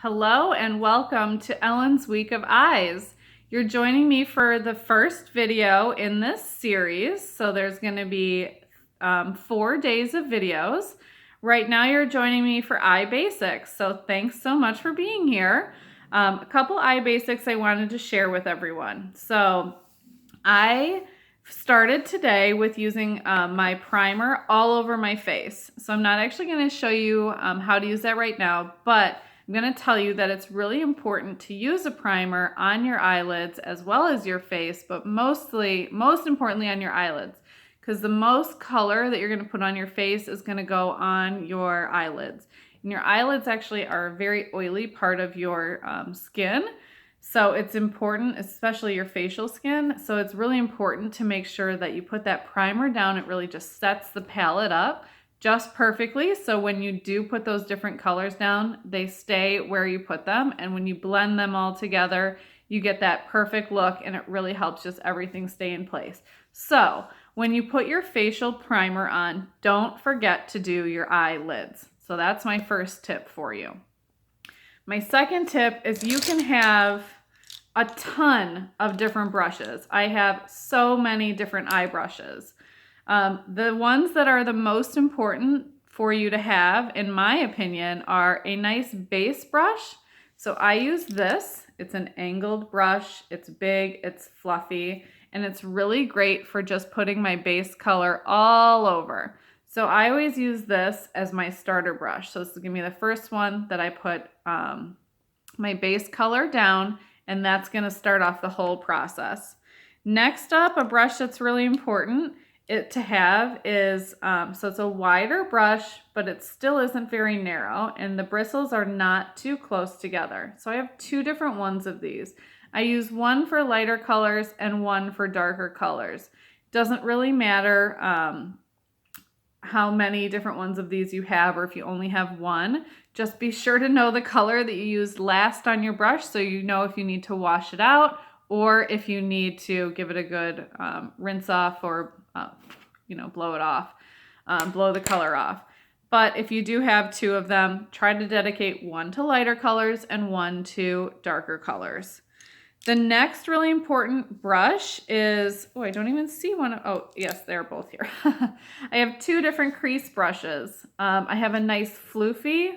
Hello and welcome to Ellen's Week of Eyes. You're joining me for the first video in this series, so there's going to be 4 days of videos. Right now you're joining me for eye basics, so thanks so much for being here. A couple eye basics I wanted to share with everyone. So I started today with using my primer all over my face. So I'm not actually going to show you how to use that right now, but I'm going to tell you that it's really important to use a primer on your eyelids as well as your face, but most importantly on your eyelids, because the most color that you're going to put on your face is going to go on your eyelids. And your eyelids actually are a very oily part of your skin. So it's important, especially your facial skin. So it's really important to make sure that you put that primer down. It really just sets the palette up just perfectly. So when you do put those different colors down, they stay where you put them. And when you blend them all together, you get that perfect look and it really helps just everything stay in place. So when you put your facial primer on, don't forget to do your eyelids. So that's my first tip for you. My second tip is you can have a ton of different brushes. I have so many different eye brushes. The ones that are the most important for you to have, in my opinion, are a nice base brush. So I use this. It's an angled brush. It's big, it's fluffy, and it's really great for just putting my base color all over. So I always use this as my starter brush. So this will give me the first one that I put my base color down, and that's going to start off the whole process. Next up, a brush that's really important to have is, so it's a wider brush, but it still isn't very narrow, and the bristles are not too close together. So I have 2 different ones of these. I use one for lighter colors and one for darker colors. Doesn't really matter how many different ones of these you have, or if you only have one. Just be sure to know the color that you used last on your brush so you know if you need to wash it out or if you need to give it a good rinse off or blow it off, blow the color off. But if you do have 2 of them, try to dedicate one to lighter colors and one to darker colors. The next really important brush is, I don't even see one. Oh, yes, they're both here. I have 2 different crease brushes. I have a nice fluffy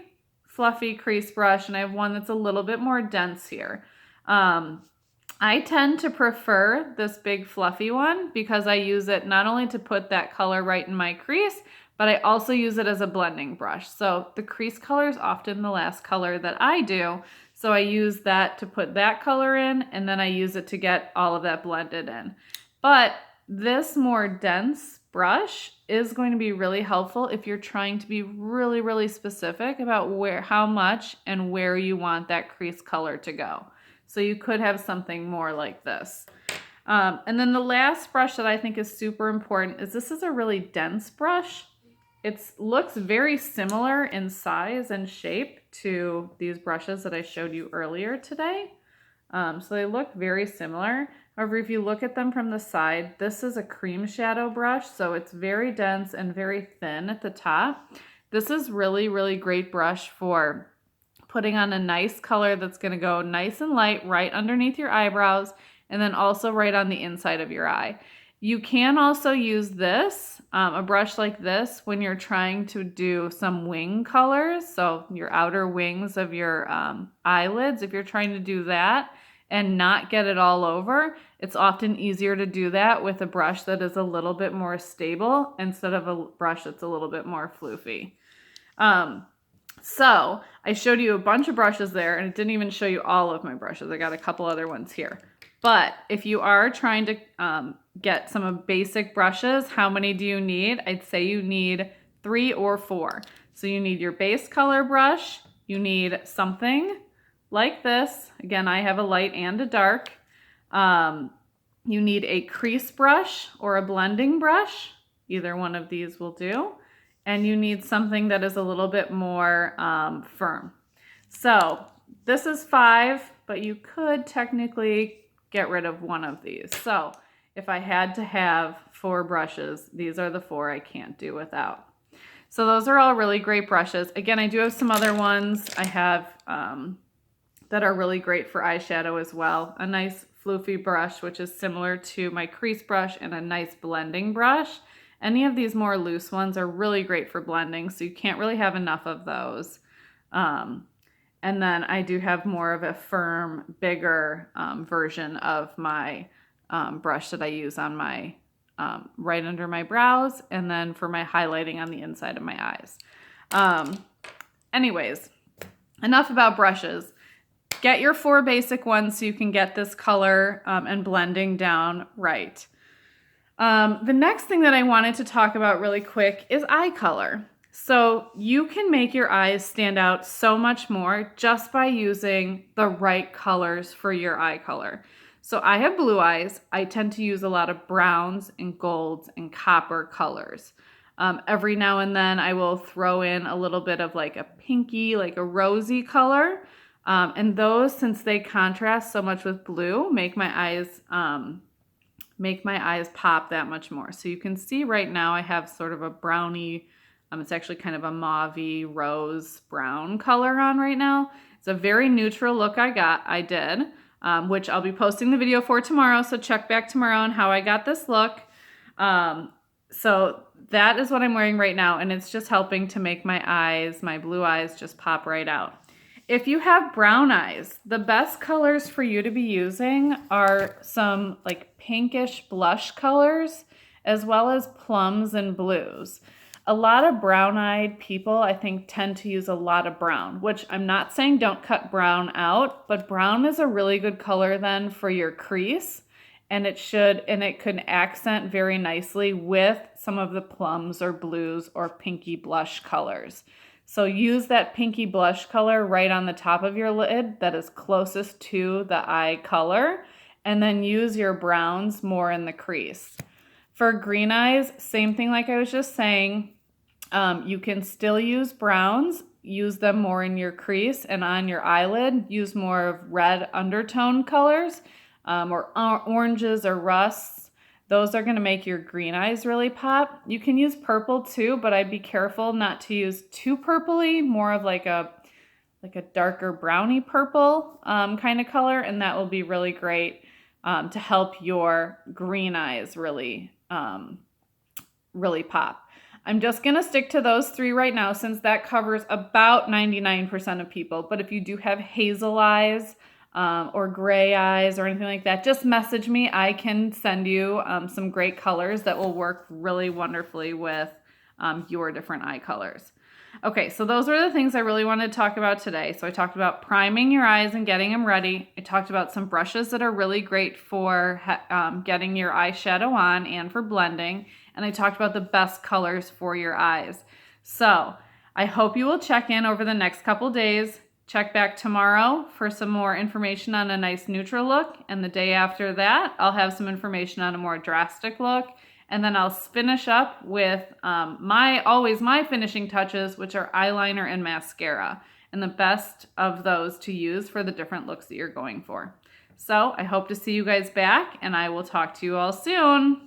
crease brush, and I have one that's a little bit more dense here. I tend to prefer this big fluffy one because I use it not only to put that color right in my crease, but I also use it as a blending brush. So the crease color is often the last color that I do. So I use that to put that color in, and then I use it to get all of that blended in. But this more dense brush is going to be really helpful if you're trying to be really, really specific about how much and where you want that crease color to go. So you could have something more like this. And then the last brush that I think is super important is this is a really dense brush. It looks very similar in size and shape to these brushes that I showed you earlier today. So they look very similar. However, if you look at them from the side, this is a cream shadow brush, so it's very dense and very thin at the top. This is really, really great brush for putting on a nice color that's going to go nice and light right underneath your eyebrows and then also right on the inside of your eye. You can also use this, a brush like this, when you're trying to do some wing colors, so your outer wings of your eyelids. If you're trying to do that and not get it all over, it's often easier to do that with a brush that is a little bit more stable instead of a brush that's a little bit more floofy. So I showed you a bunch of brushes there, and it didn't even show you all of my brushes. I got a couple other ones here. But if you are trying to get some basic brushes, how many do you need? I'd say you need 3 or 4. So you need your base color brush. You need something like this. Again, I have a light and a dark. You need a crease brush or a blending brush. Either one of these will do. And you need something that is a little bit more firm. So this is 5, but you could technically get rid of one of these. So if I had to have 4 brushes, these are the 4 I can't do without. So those are all really great brushes. Again, I do have some other ones. I have that are really great for eyeshadow as well. A nice floofy brush, which is similar to my crease brush, and a nice blending brush. Any of these more loose ones are really great for blending, so you can't really have enough of those. And then I do have more of a firm, bigger version of my brush that I use on my right under my brows, and then for my highlighting on the inside of my eyes. Anyways, enough about brushes. Get your 4 basic ones so you can get this color and blending down right. The next thing that I wanted to talk about really quick is eye color. So you can make your eyes stand out so much more just by using the right colors for your eye color. So I have blue eyes. I tend to use a lot of browns and golds and copper colors. Every now and then I will throw in a little bit of like a pinky, like a rosy color. And those, since they contrast so much with blue, make my eyes pop that much more. So you can see right now I have sort of a brownie, it's actually kind of a mauvey rose brown color on right now. It's a very neutral look I did, which I'll be posting the video for tomorrow. So check back tomorrow on how I got this look. So that is what I'm wearing right now, and it's just helping to make my eyes, my blue eyes, just pop right out. If you have brown eyes, the best colors for you to be using are some like pinkish blush colors, as well as plums and blues. A lot of brown-eyed people, I think, tend to use a lot of brown, which I'm not saying don't cut brown out, but brown is a really good color then for your crease, and it could accent very nicely with some of the plums or blues or pinky blush colors. So use that pinky blush color right on the top of your lid that is closest to the eye color, and then use your browns more in the crease. For green eyes, same thing like I was just saying. You can still use browns, use them more in your crease, and on your eyelid, use more of red undertone colors, or oranges or rusts. Those are going to make your green eyes really pop. You can use purple too, but I'd be careful not to use too purpley, more of like a darker browny purple kind of color, and that will be really great to help your green eyes really pop. I'm just going to stick to those 3 right now since that covers about 99% of people. But if you do have hazel eyes or gray eyes or anything like that, just message me. I can send you some great colors that will work really wonderfully with your different eye colors. Okay, so those are the things I really wanted to talk about today. So I talked about priming your eyes and getting them ready. I talked about some brushes that are really great for getting your eyeshadow on and for blending. And I talked about the best colors for your eyes. So I hope you will check in over the next couple days. Check back tomorrow for some more information on a nice neutral look. And the day after that, I'll have some information on a more drastic look. And then I'll finish up with my finishing touches, which are eyeliner and mascara, and the best of those to use for the different looks that you're going for. So I hope to see you guys back, and I will talk to you all soon.